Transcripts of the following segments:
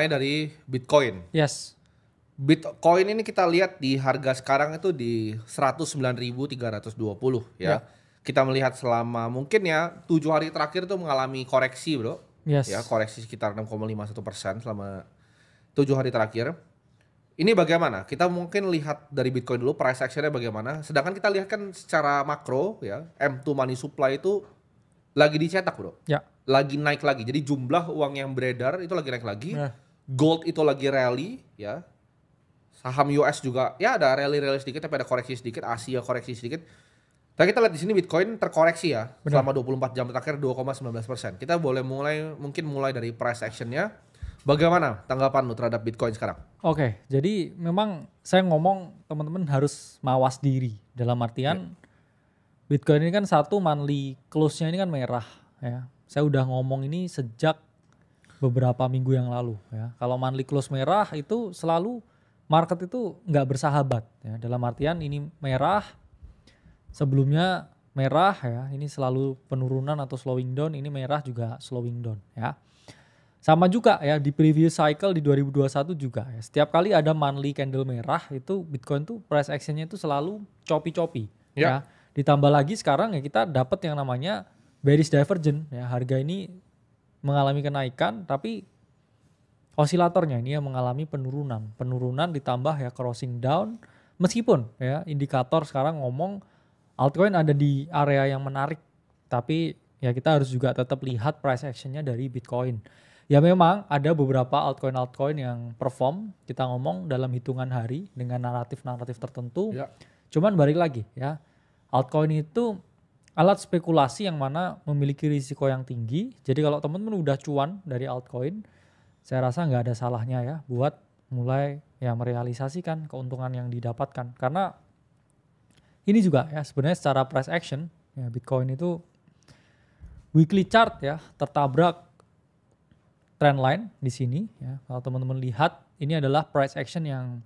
mulai dari Bitcoin. Yes. Bitcoin ini kita lihat di harga sekarang itu di 109.320 ya. Kita melihat selama mungkin ya 7 hari terakhir tuh mengalami koreksi bro. Yes. Ya koreksi sekitar 6,51% selama 7 hari terakhir. Ini bagaimana? Kita mungkin lihat dari Bitcoin dulu price actionnya bagaimana. Sedangkan kita lihat kan secara makro ya M2 money supply itu lagi dicetak bro. Ya. Lagi naik lagi. Jadi jumlah uang yang beredar itu lagi naik lagi. Gold itu lagi rally ya. Saham US juga ya ada rally sedikit tapi ada koreksi sedikit. Asia koreksi sedikit. Tapi kita lihat di sini Bitcoin terkoreksi ya. Selama 24 jam terakhir 2,19%. Kita boleh mungkin mulai dari price actionnya. Bagaimana tanggapan lu terhadap Bitcoin sekarang? Oke, jadi memang saya ngomong teman-teman harus mawas diri. Dalam artian Bitcoin ini kan satu monthly close-nya ini kan merah ya. Saya udah ngomong ini sejak beberapa minggu yang lalu ya. Kalau monthly close merah itu selalu market itu nggak bersahabat ya. Dalam artian ini merah, sebelumnya merah ya. Ini selalu penurunan atau slowing down, ini merah juga slowing down ya. Sama juga ya di previous cycle di 2021 juga ya. Setiap kali ada monthly candle merah itu Bitcoin tuh price action-nya itu selalu choppy ya. Ditambah lagi sekarang ya kita dapat yang namanya bearish divergence ya. Harga ini mengalami kenaikan tapi osilatornya ini yang mengalami penurunan. Penurunan ditambah ya crossing down meskipun ya indikator sekarang ngomong altcoin ada di area yang menarik tapi ya kita harus juga tetap lihat price action-nya dari Bitcoin. Ya memang ada beberapa altcoin yang perform, kita ngomong dalam hitungan hari dengan naratif-naratif tertentu. Cuman balik lagi ya, altcoin itu alat spekulasi yang mana memiliki risiko yang tinggi. Jadi kalau teman-teman udah cuan dari altcoin, saya rasa nggak ada salahnya ya buat mulai ya merealisasikan keuntungan yang didapatkan. Karena ini juga ya sebenarnya secara price action, ya Bitcoin itu weekly chart ya tertabrak trendline di sini ya. Kalau teman-teman lihat ini adalah price action yang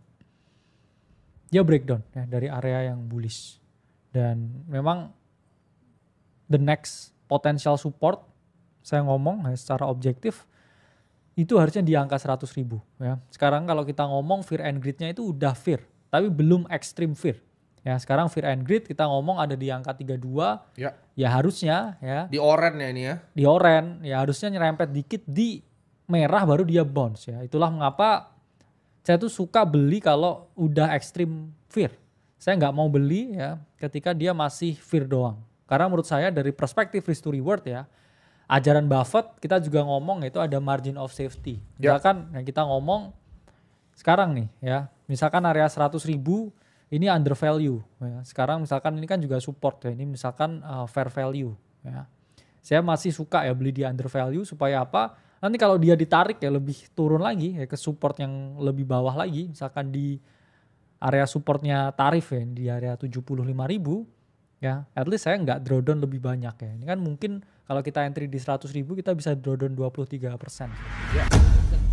dia breakdown ya dari area yang bullish. Dan memang the next potential support saya ngomong ya, secara objektif itu harusnya di angka 100.000 ya. Sekarang kalau kita ngomong fear and greed-nya itu udah fear tapi belum extreme fear. Ya, sekarang fear and greed kita ngomong ada di angka 32. Ya harusnya ya di oren ya ini ya. Di oren ya harusnya nyerempet dikit di merah baru dia bounce ya. Itulah mengapa saya tuh suka beli kalau udah extreme fear. Saya nggak mau beli ya ketika dia masih fear doang. Karena menurut saya dari perspektif risk to reward ya, ajaran Buffett kita juga ngomong itu ada margin of safety. Misalkan yang kita ngomong sekarang nih ya, misalkan area 100.000 ini under value ya. Sekarang misalkan ini kan juga support ya, ini misalkan fair value ya. Saya masih suka ya beli di under value supaya apa? Nanti kalau dia ditarik ya lebih turun lagi ya ke support yang lebih bawah lagi. Misalkan di area supportnya tarif ya di area 75.000 ya. At least saya nggak drawdown lebih banyak ya. Ini kan mungkin kalau kita entry di 100.000 kita bisa drawdown 23%.